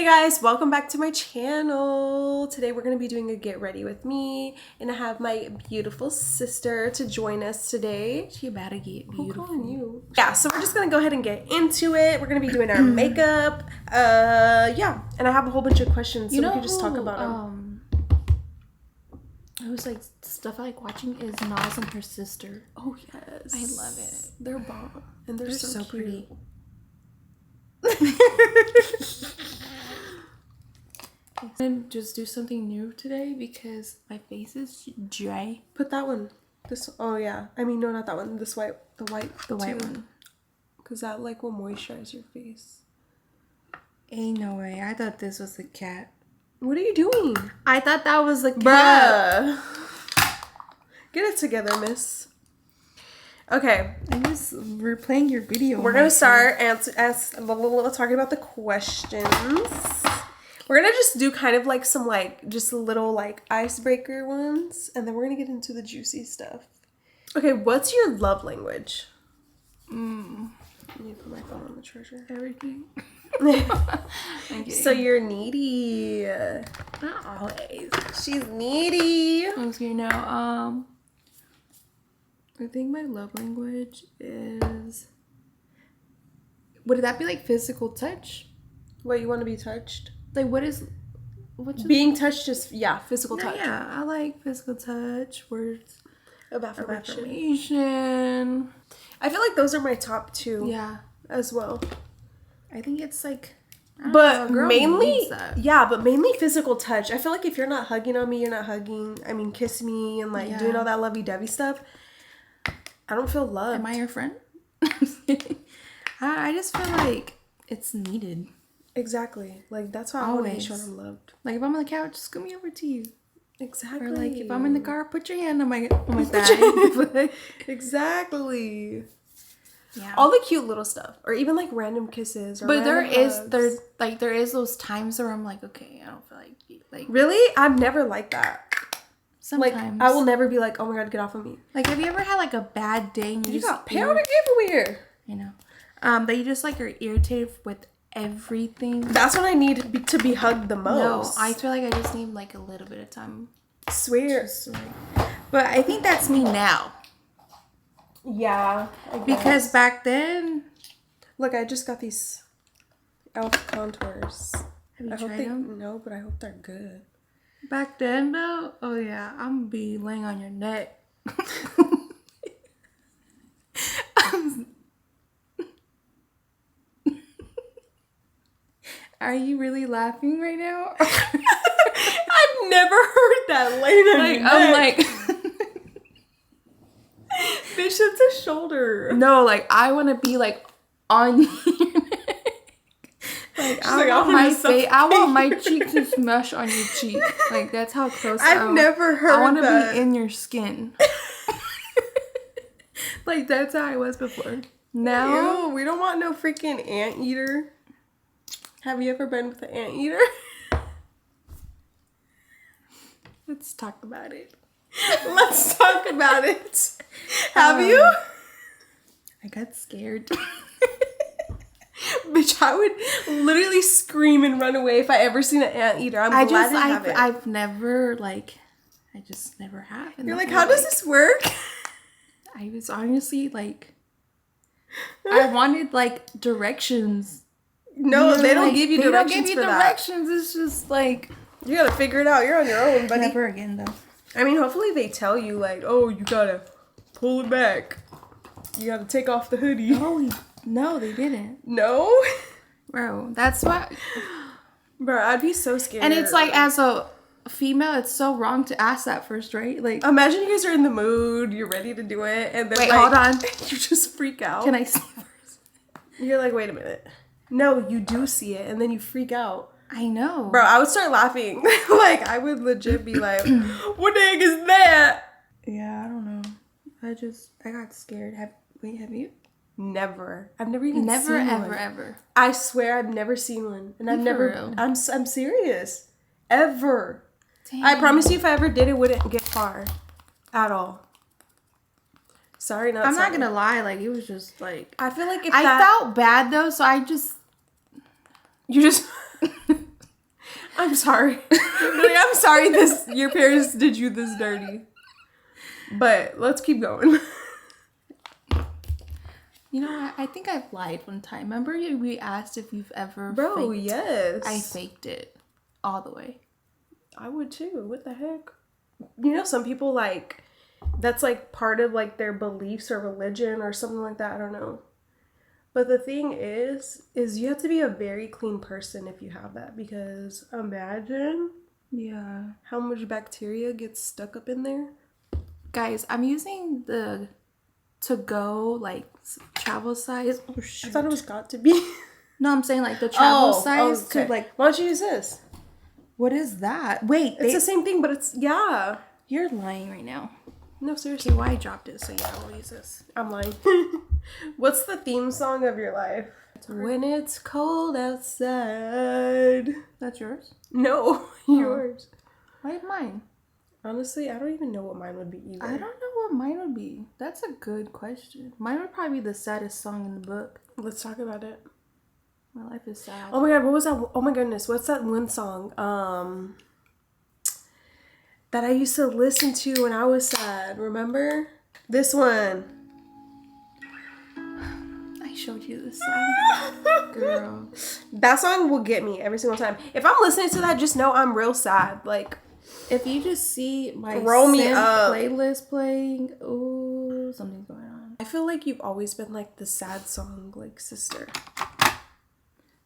Hey guys, welcome back to my channel. Today we're going to be doing a get ready with me, and I have my beautiful sister to join us today. She about to get beautiful. I'm calling you. Yeah, so we're just going to go ahead and get into it. We're going to be doing our makeup. Yeah, and I have a whole bunch of questions, so we can just talk about them. It was like stuff I like watching is Nas and her sister. Oh yes, I love it. They're bomb, and they're so pretty. And just do something new today because my face is dry. Put that one. This. Oh yeah. I mean, no, not that one. This white. The white one. Because that like will moisturize your face. Ain't no way. I thought this was a cat. What are you doing? I thought that was a cat. Bruh. Get it together, miss. Okay. I'm just replaying your video. We're gonna start talking about the questions. We're gonna just do kind of like some like just little like icebreaker ones, and then we're gonna get into the juicy stuff. Okay, what's your love language? Let me put my phone on the charger. Everything. Okay. So you're needy. Not always. She's needy. Okay, now I think my love language is. Would that be like physical touch? What, you want to be touched? Like what's being touched? Just physical touch. Yeah, I like physical touch, words of affirmation. I feel like those are my top two. Yeah, as well. I think it's like. But mainly physical touch. I feel like if you're not hugging on me, you're not hugging. I mean, kiss me and like doing all that lovey-dovey stuff. I don't feel loved. Am I your friend? I just feel like it's needed. Exactly. Like that's why I want to be sure I'm loved. Like if I'm on the couch, scoot me over to you. Exactly. Or like if I'm in the car, put your hand on my thigh. Exactly. Yeah. All the cute little stuff, or even like random kisses. Or but there hugs. is those times where I'm like, okay, I don't feel like. Really, I'm never like that. Sometimes. Like I will never be like, oh my god, get off of me. Like, have you ever had like a bad day and you got powder everywhere? You know, that you just like are irritated with everything. That's when I need to be hugged the most. No, I feel like I just need like a little bit of time. Swear. But I think that's me now. Yeah. Because back then, look, I just got these elf contours. Have you tried them? No, but I hope they're good. Back then, though, oh yeah, I'm gonna be laying on your neck. Are you really laughing right now? I've never heard that laying on your neck. I'm like, bitch, it's a shoulder. No, like I want to be like on your neck. Like I want my cheek to smush on your cheek. Like that's how close I've never heard that. I want to be in your skin. Like that's how I was before. Now we don't want no freaking anteater. Have you ever been with an anteater? Let's talk about it. Let's talk about it. Have you? I got scared. Bitch, I would literally scream and run away if I ever seen an anteater. I've never like, I just never have. You're like, how does this work? I was honestly like, I wanted like directions. No, they don't give you directions. They don't give you directions. It's just like you gotta figure it out. You're on your own, buddy. Never again, though. I mean, hopefully they tell you like, oh, you gotta pull it back. You gotta take off the hoodie. No, they didn't. No, bro. That's why, bro. I'd be so scared. And it's like, as a female, it's so wrong to ask that first, right? Like, imagine you guys are in the mood, you're ready to do it, and then wait, hold on, you just freak out. Can I see first? You're like, wait a minute. No, you do see it, and then you freak out. I know. Bro, I would start laughing. Like, I would legit be like, what the heck is that? Yeah, I don't know. I got scared. Have you? Never. I've never even seen one. Ever. I swear I've never seen one. And I'm serious. Ever. Damn. I promise you if I ever did, it wouldn't get far. At all. Sorry, I'm not gonna lie, like, it was just, like... I feel like if I felt bad, though, so I just... You just... I'm sorry. Like, I'm sorry your parents did you this dirty. But let's keep going. You know, I think I've lied one time. Remember we asked if you've ever Bro, faked? yes. I faked it all the way. I would too. What the heck? You know, some people, like, that's, like, part of, like, their beliefs or religion or something like that. I don't know. But the thing is you have to be a very clean person if you have that. Because imagine how much bacteria gets stuck up in there. Guys, I'm using the to-go, like, travel size. Oh, shoot. I thought it was got to be. No, I'm saying, like, the travel size okay. to, like... Why don't you use this? What is that? Wait. It's the same thing, but it's... Yeah. You're lying right now. No, seriously. Okay, well, I dropped it, so yeah, we'll use this. I'm lying. What's the theme song of your life? When it's cold outside. That's yours? No, yours. Why mine? Honestly, I don't even know what mine would be either. I don't know what mine would be. That's a good question. Mine would probably be the saddest song in the book. Let's talk about it. My life is sad. Oh my god, what was that? Oh my goodness, what's that one song? That I used to listen to when I was sad. Remember? This one. I showed you this song. Girl. That song will get me every single time. If I'm listening to that, just know I'm real sad. Like, if you just see my roll me up playlist playing, ooh, something's going on. I feel like you've always been like the sad song, like, sister.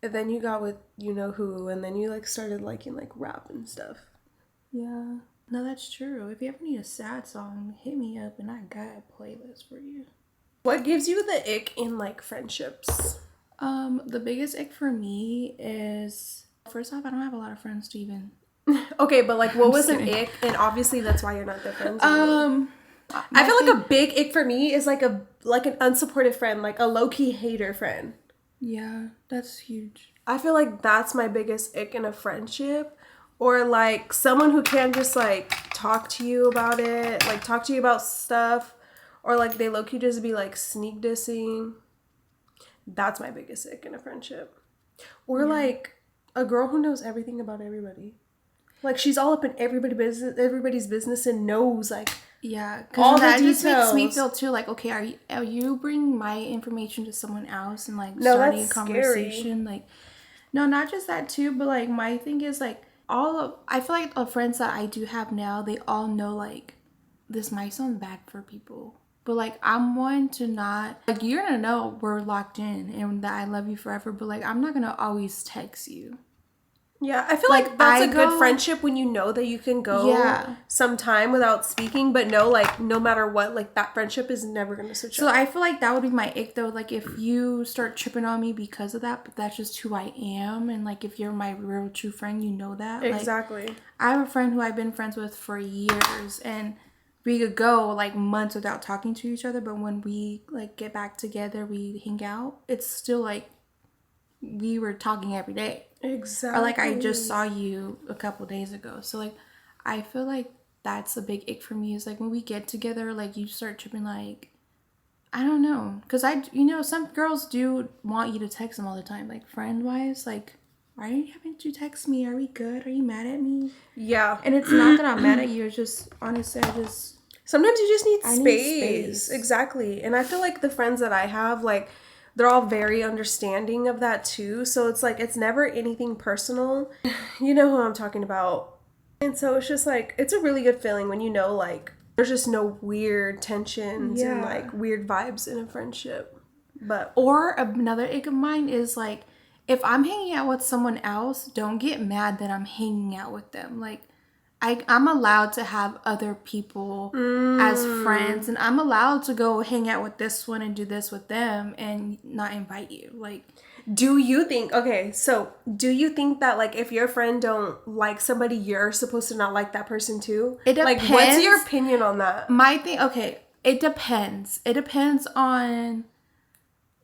And then you got with you know who, and then you like started liking like rap and stuff. Yeah. No, that's true. If you ever need a sad song, hit me up and I got a playlist for you. What gives you the ick in like friendships? The biggest ick for me is, first off, I don't have a lot of friends to even. Okay, but like what was an ick? And obviously that's why you're not their friends anymore. I feel like a big ick for me is like an unsupportive friend, like a low-key hater friend. Yeah, that's huge. I feel like that's my biggest ick in a friendship. Or like someone who can't just like talk to you about it, like talk to you about stuff. Or like they low-key just be like sneak dissing. That's my biggest ick in a friendship. Or like a girl who knows everything about everybody. Like she's all up in everybody's business and knows like all that just makes me feel too like, okay, are you bringing my information to someone else and like starting a conversation? Scary. Like, no, not just that too, but like my thing is like I feel like the friends that I do have now, they all know like this might sound bad for people, but like I'm one to not like, you're gonna know we're locked in and that I love you forever, but like I'm not gonna always text you. Yeah, I feel like that's a good friendship when you know that you can go some time without speaking, but no, like, no matter what, like, that friendship is never going to switch up. So I feel like that would be my ick, though, like, if you start tripping on me because of that, but that's just who I am, and, like, if you're my real true friend, you know that. Exactly. Like, I have a friend who I've been friends with for years, and we could go, like, months without talking to each other, but when we, like, get back together, we hang out, it's still, like, we were talking every day. Exactly. Or like I just saw you a couple days ago. So like I feel like that's a big ick for me is like when we get together, like you start tripping like, I don't know. Because some girls do want you to text them all the time. Like friend wise, like, why are you having to text me? Are we good? Are you mad at me? Yeah. And it's not that I'm mad at you. It's just, honestly, sometimes you just need space. Exactly. And I feel like the friends that I have, like, they're all very understanding of that too. So it's like, it's never anything personal. You know who I'm talking about. And so it's just like, it's a really good feeling when you know, like, there's just no weird tensions and like weird vibes in a friendship. Or another ick of mine is like, if I'm hanging out with someone else, don't get mad that I'm hanging out with them. Like, I'm allowed to have other people as friends, and I'm allowed to go hang out with this one and do this with them and not invite you. Like, do you think that like if your friend don't like somebody, you're supposed to not like that person too? It depends. Like, what's your opinion on that? My thing, okay, it depends. It depends on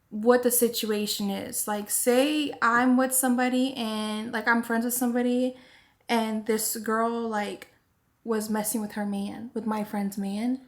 what the situation is. Like, say I'm with somebody and like I'm friends with somebody and this girl like was messing with her man, with my friend's man.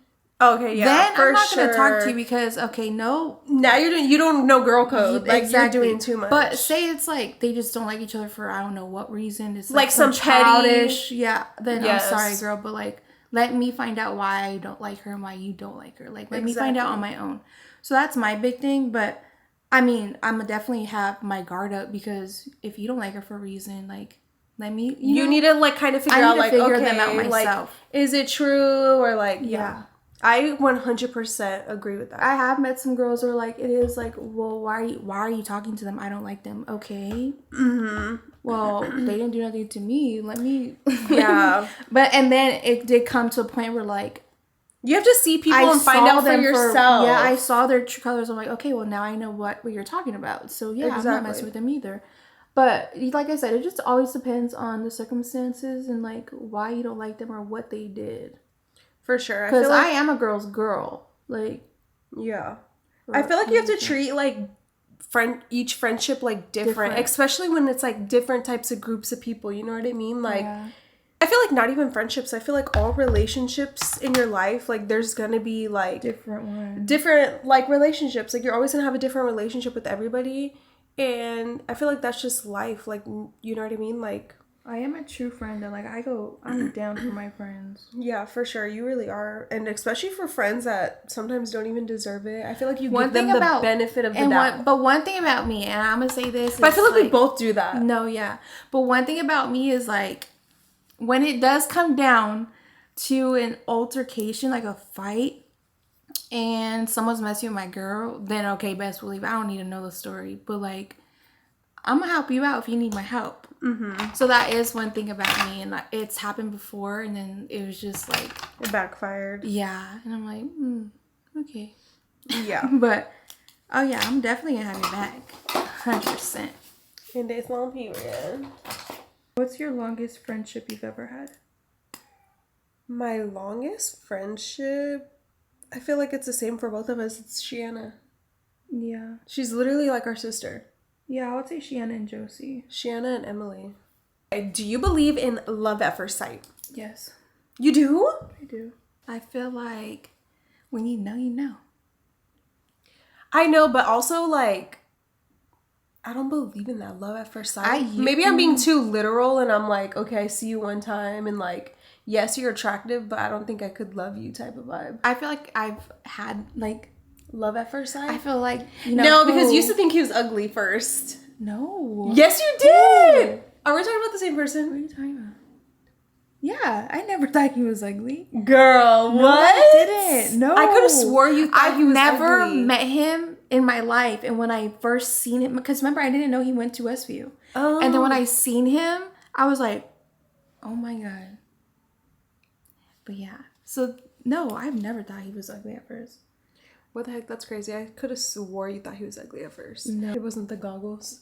Okay, yeah, then for I'm not sure. gonna talk to you because now you don't know girl code. Like exactly. you're doing too much. But say it's like they just don't like each other for I don't know what reason. It's like some childish. petty. Yeah. Then I'm sorry, girl, but like let me find out why I don't like her and why you don't like her. Like let me find out on my own. So that's my big thing. But I mean, I'm gonna definitely have my guard up because if you don't like her for a reason, like let me. You need to like kind of figure out like them out myself. Like, is it true or like yeah. I 100% agree with that. I have met some girls who are like, it is like, well, why are you talking to them? I don't like them. Okay. Mm-hmm. Well, they didn't do nothing to me. Let me. Yeah. And then it did come to a point where like, you have to see people and find out for yourself. Yeah, I saw their true colors. I'm like, okay, well now I know what you're talking about. So yeah, I'm not messing with them either. But like I said, it just always depends on the circumstances and like why you don't like them or what they did. For sure. Because I am a girl's girl. Like, yeah. I feel like you have to treat, like, each friendship, like, different. Especially when it's, like, different types of groups of people. You know what I mean? Like, I feel like not even friendships. I feel like all relationships in your life, like, there's gonna be, like... different ones. Different, like, relationships. Like, you're always gonna have a different relationship with everybody. And I feel like that's just life. Like, you know what I mean? Like... I am a true friend and like I'm down for my friends. Yeah, for sure. You really are. And especially for friends that sometimes don't even deserve it. I feel like you give them the benefit of the doubt. But one thing about me, and I'm going to say this. But I feel like we both do that. No, yeah. But one thing about me is like when it does come down to an altercation, like a fight, and someone's messing with my girl, then okay, best believe I don't need to know the story. But like, I'm going to help you out if you need my help. Mm-hmm. So that is one thing about me, and it's happened before, and then it was just like it backfired. Yeah, and I'm like, okay, yeah, but oh yeah, I'm definitely gonna have your back, 100%. In this long period. What's your longest friendship you've ever had? My longest friendship, I feel like it's the same for both of us. It's Shiana. Yeah, she's literally like our sister. Yeah, I would say Shiana and Josie. Shiana and Emily. Do you believe in love at first sight? Yes. You do? I do. I feel like when you know, you know. I know, but also like, I don't believe in that love at first sight. Maybe I'm being too literal and I'm like, okay, I see you one time and like, yes, you're attractive, but I don't think I could love you type of vibe. I feel like I've had like love at first sight? I feel like, no, because you used to think he was ugly first. No. Yes, you did. Are we talking about the same person? What are you talking about? Yeah, I never thought he was ugly. Girl, no, what? I didn't. No. I could have swore you thought he was ugly. I've never met him in my life. And when I first seen him, because remember, I didn't know he went to Westview. Oh. And then when I seen him, I was like, oh my God. But yeah. So, no, I've never thought he was ugly at first. What the heck? That's crazy. I could have swore you thought he was ugly at first. No. It wasn't the goggles.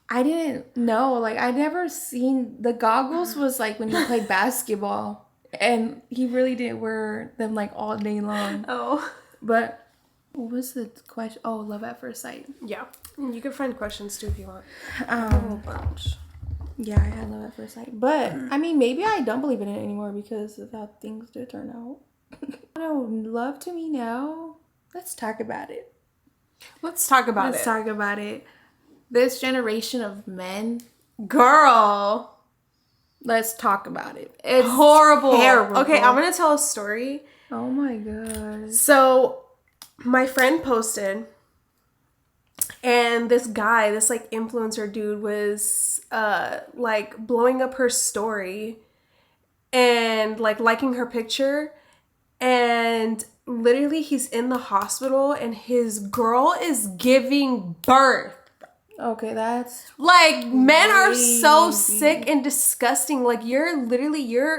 I didn't know. Like, I never seen... The goggles was, like, when he played basketball. And he really didn't wear them, like, all day long. Oh. But what was the question? Oh, love at first sight. Yeah. You can find questions, too, if you want. A whole bunch. Yeah, I had love at first sight. But, I mean, maybe I don't believe in it anymore because of how things did turn out. No, love to me now. Let's talk about it. Let's talk about it. This generation of men. Girl. Let's talk about it. It's horrible. Terrible. Okay, I'm going to tell a story. Oh my God. So, my friend posted, and this guy, this like influencer dude was like blowing up her story and like liking her picture. And literally he's in the hospital and his girl is giving birth. Okay, that's like crazy. Men are so sick and disgusting. Like you're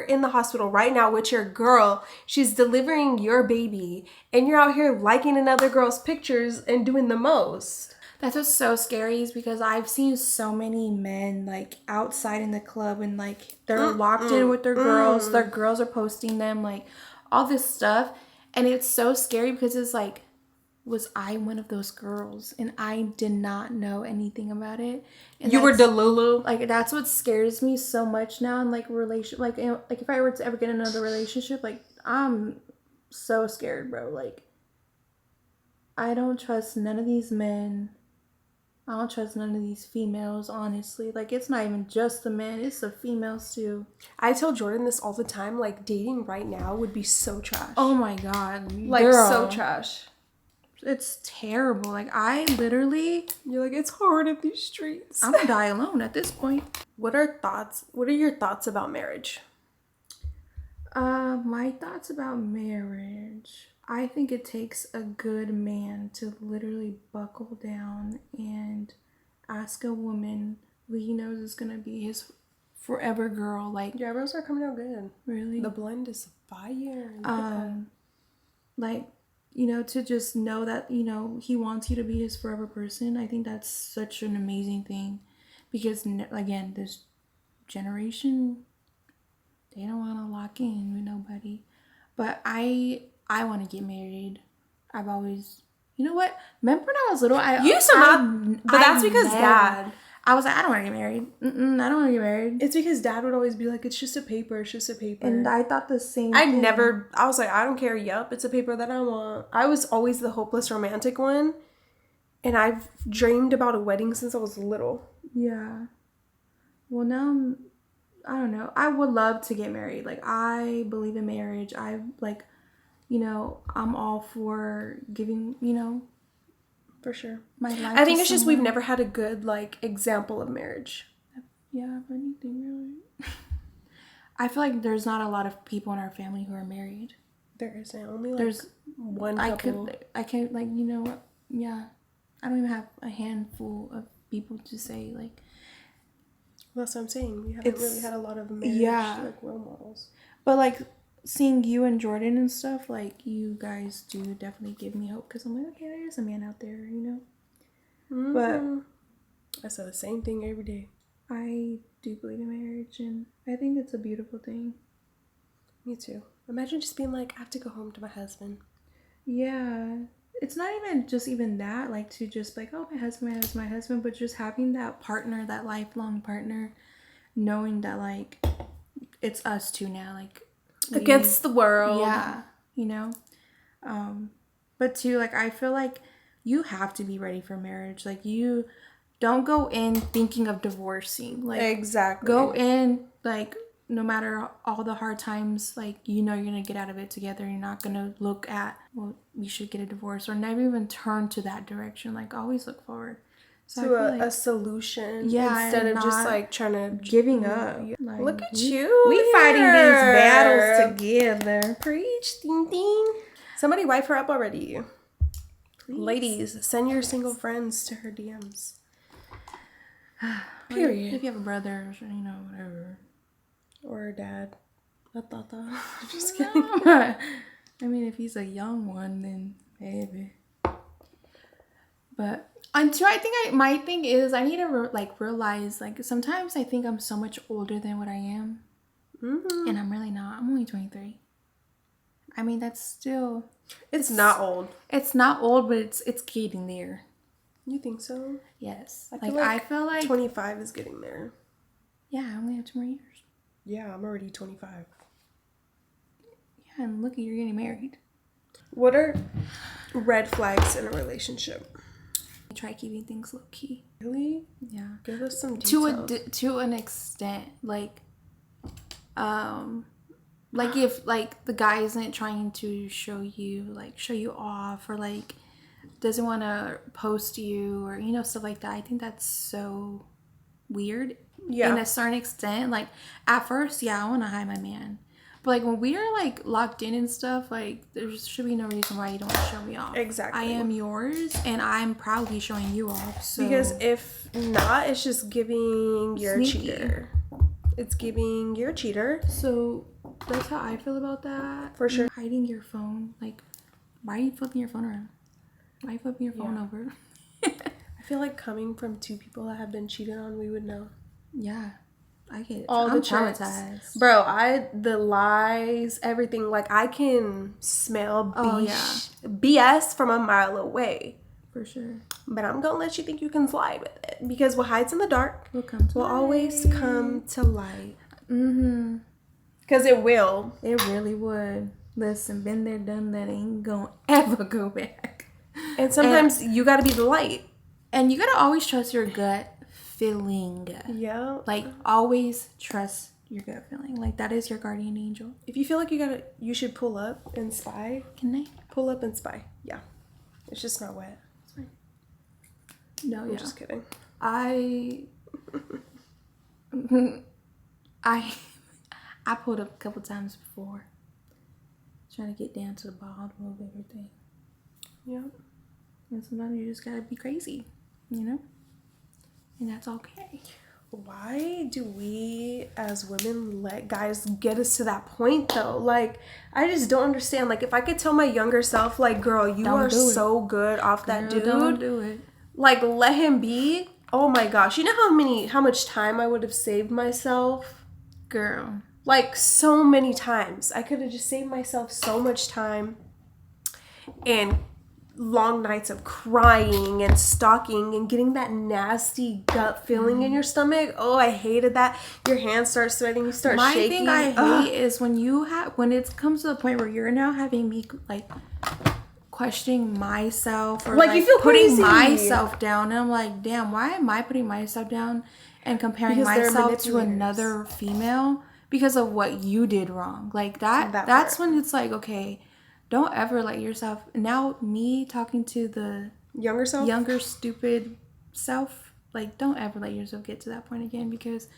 in the hospital right now with your girl. She's delivering your baby and you're out here liking another girl's pictures and doing the most. That's what's so scary is because I've seen so many men like outside in the club and like they're locked in with their girls. Their girls are posting them like all this stuff, and it's so scary because it's like, was I one of those girls and I did not know anything about it? And you were Delulu. Like that's what scares me so much now in like if I were to ever get another relationship, like I'm so scared, bro. Like, I don't trust none of these men. I don't trust none of these females, honestly. Like, it's not even just the men, it's the females too. I tell Jordan this all the time. Like, dating right now would be so trash. Oh my God. Like, girl, so trash. It's terrible. Like, I literally... You're like, it's hard in these streets. I'm gonna die alone at this point. What are your thoughts about marriage? My thoughts about marriage... I think it takes a good man to literally buckle down and ask a woman who he knows is going to be his forever girl. Like, your eyebrows are coming out good. Really? The blend is fire. Like, you know, to just know that, you know, he wants you to be his forever person. I think that's such an amazing thing. Because, again, this generation, they don't want to lock in with nobody. But I want to get married. I've always, you know what? Remember when I was little? But that's because Dad. I was like, I don't want to get married. I don't want to get married. It's because Dad would always be like, it's just a paper. It's just a paper. And I thought the same thing. I was like, I don't care. Yup, it's a paper that I want. I was always the hopeless romantic one. And I've dreamed about a wedding since I was little. Yeah. Well, now, I don't know. I would love to get married. Like, I believe in marriage. You know, I'm all for giving, you know, for sure, my life. I think it's just we've never had a good, like, example of marriage. Yeah, of anything, really. I feel like there's not a lot of people in our family who are married. There isn't. Only, like, there's one couple. I can't, like, you know what? Yeah. I don't even have a handful of people to say, like. That's what I'm saying. We haven't really had a lot of marriage, like, role models. But, like, seeing you and Jordan and stuff, like, you guys do definitely give me hope, because I'm like, okay, there's a man out there, you know. Mm-hmm. But I say the same thing every day. I do believe in marriage, and I think it's a beautiful thing. Me too. Imagine just being like, I have to go home to my husband. Yeah. It's not even that, like, to just like, oh, my husband, but just having that partner, that lifelong partner, knowing that, like, it's us two now, like, against the world. Yeah, you know. But too, like, I feel like you have to be ready for marriage. Like, you don't go in thinking of divorcing. Like, exactly. Go in, like, no matter all the hard times, like, you know you're gonna get out of it together. You're not gonna look at, well, we should get a divorce, or never even turn to that direction. Like, always look forward. So to a solution, instead of just, like, trying to giving up. Like, look at you. We fighting these battles together. Preach, ding ding. Somebody wipe her up already. Please. Ladies, send your single friends to her DMs. Period. If you have a brother, you know, whatever. Or a dad. Just kidding. I mean, if he's a young one, then maybe. But until I think my thing is I need to realize, like, sometimes I think I'm so much older than what I am. Mm-hmm. And I'm really not. I'm only 23. I mean, that's still... It's not old. It's not old, but it's getting there. You think so? Yes. I feel like 25 is getting there. Yeah, I only have 2 more years. Yeah, I'm already 25. Yeah, and look, you're getting married. What are red flags in a relationship? Try keeping things low key. Really? Yeah. Give us some details. To an extent, like if, like, the guy isn't trying to show you off, or, like, doesn't want to post you, or, you know, stuff like that. I think that's so weird. Yeah. In a certain extent, like, at first, yeah, I want to hide my man. But, like, when we are, like, locked in and stuff, like, there should be no reason why you don't show me off. Exactly. I am yours, and I'm proudly showing you off. So. Because if not, it's just giving you're a cheater. It's giving you're a cheater. So that's how I feel about that. For sure. Hiding your phone. Like, why are you flipping your phone around? Why are you flipping your phone over? I feel like coming from 2 people that have been cheated on, we would know. Yeah. I get it. All I'm the traumatized. Bro, the lies, everything. Like, I can smell BS from a mile away. For sure. But I'm going to let you think you can slide with it. Because what hides in the dark will always come to light. Mm-hmm. Because it will. It really would. Listen, been there, done that, ain't gonna ever go back. And sometimes you gotta be the light. And you gotta always trust your gut feeling. Yeah. Like, always trust your gut feeling. Like, that is your guardian angel. If you feel like you should pull up and spy. Can they? Pull up and spy. Yeah. It's just not wet. It's fine. No, I'm just kidding. I pulled up a couple times before. Trying to get down to the bottom of everything. Yeah. And sometimes you just gotta be crazy, you know? And that's okay. Why do we as women let guys get us to that point though? Like, I just don't understand. Like, if I could tell my younger self, like, girl, you are so good off that dude. Don't do it. Like, let him be. Oh my gosh. You know how much time I would have saved myself? Girl. Like, so many times. I could have just saved myself so much time and long nights of crying and stalking and getting that nasty gut feeling in your stomach. Oh, I hated that. Your hands start sweating. You start shaking. My thing I hate is when it comes to the point where you're now having me, like, questioning myself or, like, you feel putting crazy. myself down. And I'm like, damn, why am I putting myself down and comparing myself to another female? Because of what you did wrong. Like, that's when it's like, okay, don't ever let yourself... Now, me talking to the... Younger, stupid self. Like, don't ever let yourself get to that point again, because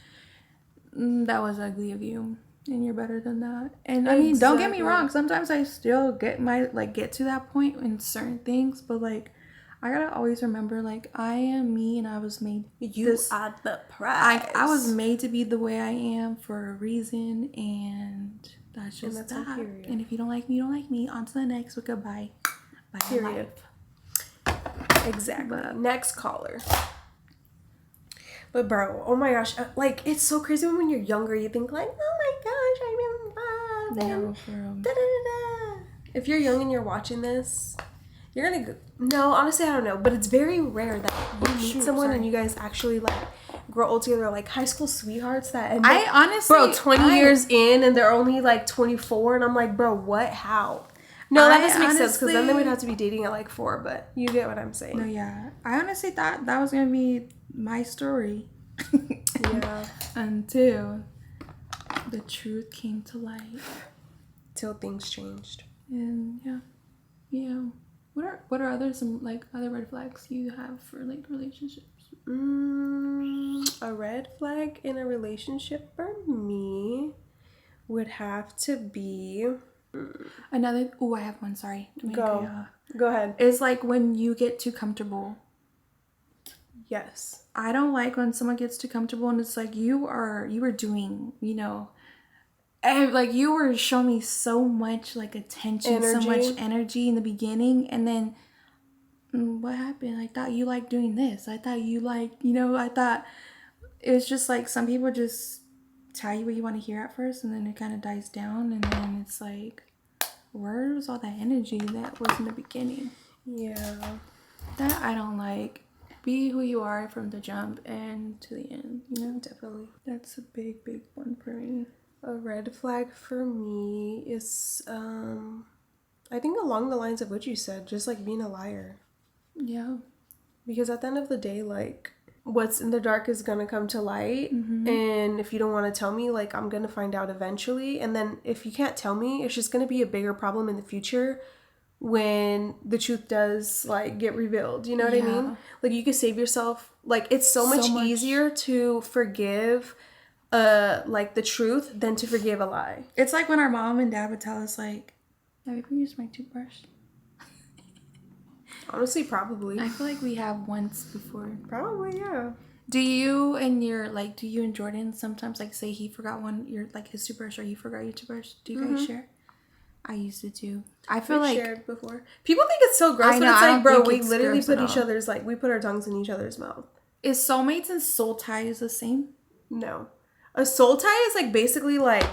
that was ugly of you. And you're better than that. And, I mean, don't get me wrong. Sometimes I still get to that point in certain things. But, like, I gotta always remember, like, I am me and I was made... You are the prize. I was made to be the way I am for a reason, and that's just that. And if you don't like me, you don't like me. On to the next. But goodbye. Bye. Period. Exactly. Next caller. But bro, oh my gosh, like, it's so crazy when you're younger. You think like, oh my gosh, I'm in love. And da, da, da, da. If you're young and you're watching this, you're gonna go... No, honestly, I don't know. But it's very rare that you meet someone and you guys actually, like, grow old together. Like, high school sweethearts that end I honestly... Bro, 20 years in and they're only, like, 24. And I'm like, bro, what? How? No, that doesn't make sense. Because then they would have to be dating at, like, 4. But you get what I'm saying. No, yeah. I honestly thought that was going to be my story. Yeah. Until the truth came to light. Till things changed. And, yeah. Yeah. What are other red flags you have for, like, relationships? A red flag in a relationship for me would have to be another. Oh, I have one. Sorry. Go ahead. It's like when you get too comfortable. Yes. I don't like when someone gets too comfortable and it's like you were doing, you know. And, like, you were showing me so much, like, attention, so much energy in the beginning. And then, what happened? I thought you liked doing this. I thought you liked, you know, I thought it was just, like, some people just tell you what you want to hear at first. And then it kind of dies down. And then it's like, where was all that energy that was in the beginning? Yeah. That I don't like. Be who you are from the jump and to the end, you know? Definitely. That's a big, big one for me. A red flag for me is, I think along the lines of what you said, just, like, being a liar. Yeah. Because at the end of the day, like, what's in the dark is gonna come to light. Mm-hmm. And if you don't want to tell me, like, I'm gonna find out eventually. And then if you can't tell me, it's just gonna be a bigger problem in the future when the truth does, like, get revealed. You know what I mean? Like, you could save yourself. Like, it's so much easier to forgive like, the truth than to forgive a lie. It's like when our mom and dad would tell us, like, have you ever used my toothbrush? Honestly, probably. I feel like we have once before. Probably, yeah. Do you and Jordan sometimes, like, say he forgot his toothbrush or you forgot your toothbrush? Do you guys share? I used to too. I feel like shared before. People think it's so gross, but it's like, bro, we literally put each other's, like, we put our tongues in each other's mouth. Is soulmates and soul ties the same? No. A soul tie is, like, basically, like,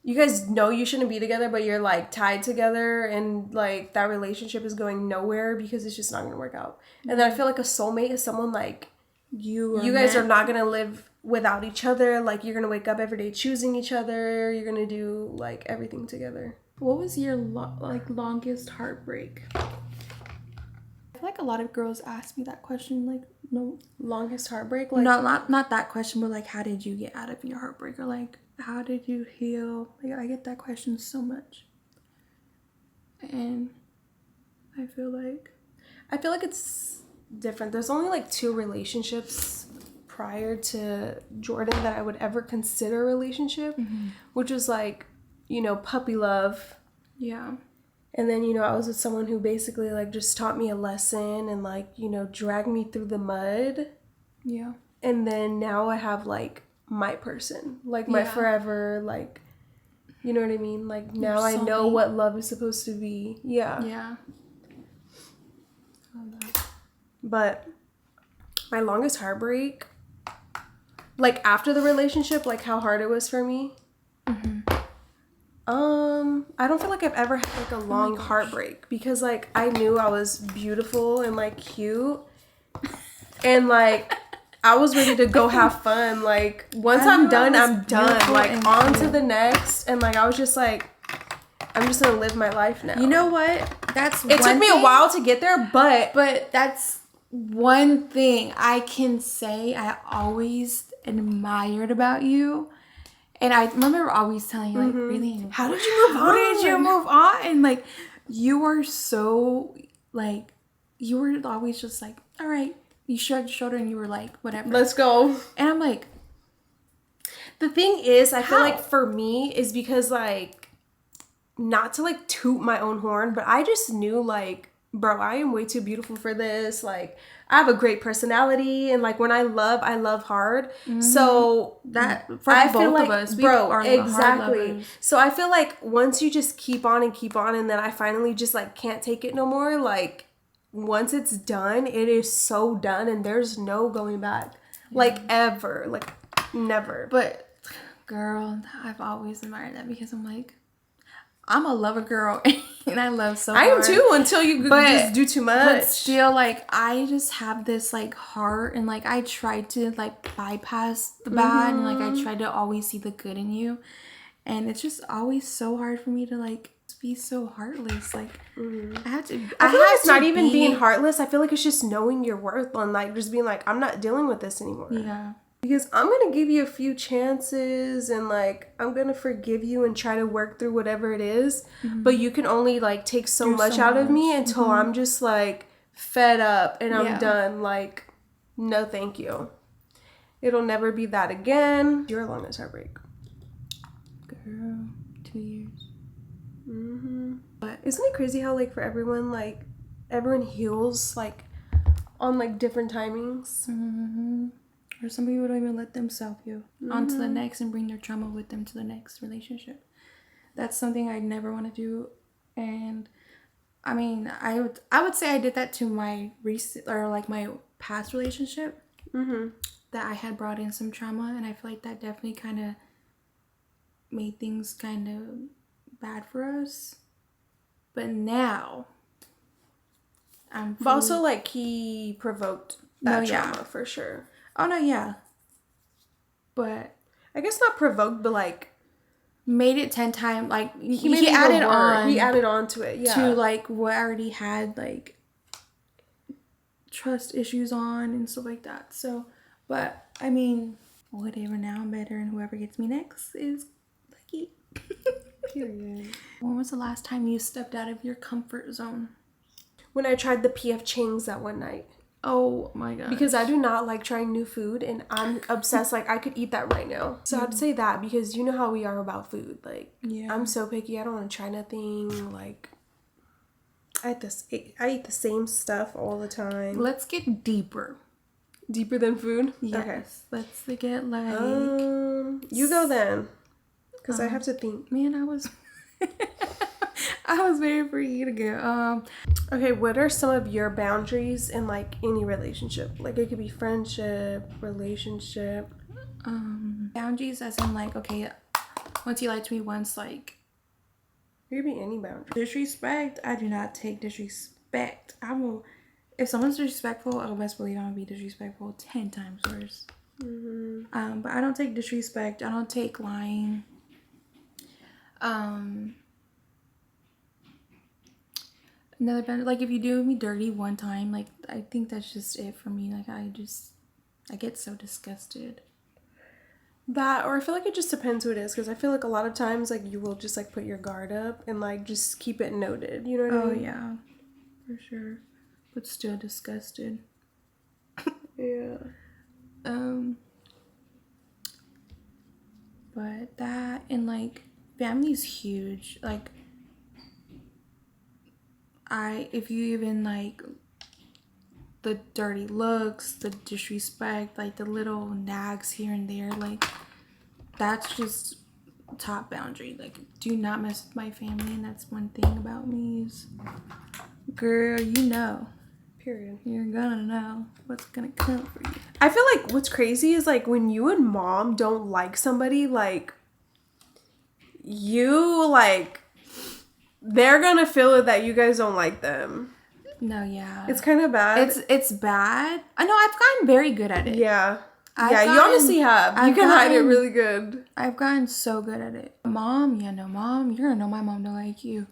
you guys know you shouldn't be together, but you're, like, tied together, and, like, that relationship is going nowhere because it's just not going to work out. And then I feel like a soulmate is someone, like, you guys are not going to live without each other. Like, you're going to wake up every day choosing each other. You're going to do, like, everything together. What was your longest heartbreak? I feel like a lot of girls ask me that question. Like, no, longest heartbreak. Like, no, not that question, but like, how did you get out of your heartbreak, or like, how did you heal? Like, I get that question so much, and I feel like it's different. There's only like 2 relationships prior to Jordan that I would ever consider a relationship, which was like, you know, puppy love. Yeah. And then, you know, I was with someone who basically like just taught me a lesson and like, you know, dragged me through the mud. Yeah. And then now I have like my person, like my forever, like, you know what I mean? Like now I know what love is supposed to be. Yeah. Yeah. But my longest heartbreak, like after the relationship, like how hard it was for me. I don't feel like I've ever had like a long heartbreak because like I knew I was beautiful and like cute and like I was ready to go have fun. Like once I'm done, I'm done. Like on to the next. And like I was just like, I'm just gonna live my life now. You know what? It took me a while to get there, but that's one thing I can say I always admired about you. And I remember always telling you, like, Rayleen, how did you move on? How did you move on? And like, you were so like, you were always just like, all right. You shrugged your shoulder and you were like, whatever. Let's go. And I'm like, the thing is, I feel like for me is because like, not to like toot my own horn, but I just knew like, bro, I am way too beautiful for this. Like, I have a great personality, and like when I love hard. So that for I both feel like, of us, bro, exactly. So I feel like once you just keep on, and then I finally just like can't take it no more. Like once it's done, it is so done, and there's no going back. Like ever, like never. But girl, I've always admired that because I'm like, I'm a lover girl and I love so hard. I am too until you just do too much. But still, like, I just have this, like, heart and, like, I try to, like, bypass the bad and, like, I try to always see the good in you. And it's just always so hard for me to, like, be so heartless. Like, I feel like it's not even being heartless. I feel like it's just knowing your worth and, like, just being like, I'm not dealing with this anymore. Yeah. Because I'm going to give you a few chances and, like, I'm going to forgive you and try to work through whatever it is. But you can only, like, take so much out of me until I'm just, like, fed up and I'm done. Like, no thank you. It'll never be that again. Your longest heartbreak? Girl, 2 years. But isn't it crazy how, like, for everyone, like, everyone heals, like, on, like, different timings? Or some people don't even let themselves heal on to the next and bring their trauma with them to the next relationship. That's something I never want to do. And I mean, I would say I did that to my recent or like my past relationship that I had brought in some trauma, and I feel like that definitely kind of made things kind of bad for us. But now but also like he provoked that trauma for sure. Oh, no, yeah. But I guess not provoked, but like made it 10 times. Like he added on. He added on to it, yeah. To like what I already had like trust issues on and stuff like that. So, but I mean, whatever. Now I'm better, and whoever gets me next is lucky. Period. When was the last time you stepped out of your comfort zone? When I tried the PF Chang's that one night. Oh my god. Because I do not like trying new food, and I'm obsessed. Like, I could eat that right now. So I'd say that, because you know how we are about food. Like, I'm so picky. I don't want to try nothing. Like, I eat the same stuff all the time. Let's get deeper. Deeper than food? Yes. Okay. Let's get like... you go then. Because I have to think. Man, I was... I was waiting for you to go. Okay, what are some of your boundaries in like any relationship? Like, it could be friendship, relationship. Boundaries as in like, okay, once you liked me once, like, it could be any boundary. Disrespect. I do not take disrespect. If someone's disrespectful, I'll best believe I'm gonna be disrespectful 10 times worse. But I don't take disrespect. I don't take lying. Another boundary, like if you do me dirty one time, like I think that's just it for me. Like I get so disgusted. That, or I feel like it just depends who it is, because I feel like a lot of times, like, you will just, like, put your guard up and, like, just keep it noted, you know what I mean? Oh, yeah, for sure. But still disgusted. Yeah. But that, and, like, family's huge. Like, if you even, like, the dirty looks, the disrespect, like the little nags here and there, like that's just top boundary. Like, do not mess with my family, and that's one thing about me is, girl, you know. Period. You're gonna know what's gonna come for you. I feel like what's crazy is like when you and mom don't like somebody, like you like they're gonna feel it that you guys don't like them. No, yeah. It's kind of bad. It's bad. I know, I've gotten very good at it. Yeah. You honestly have. You can hide it really good. I've gotten so good at it. Mom, you're gonna know my mom don't like you.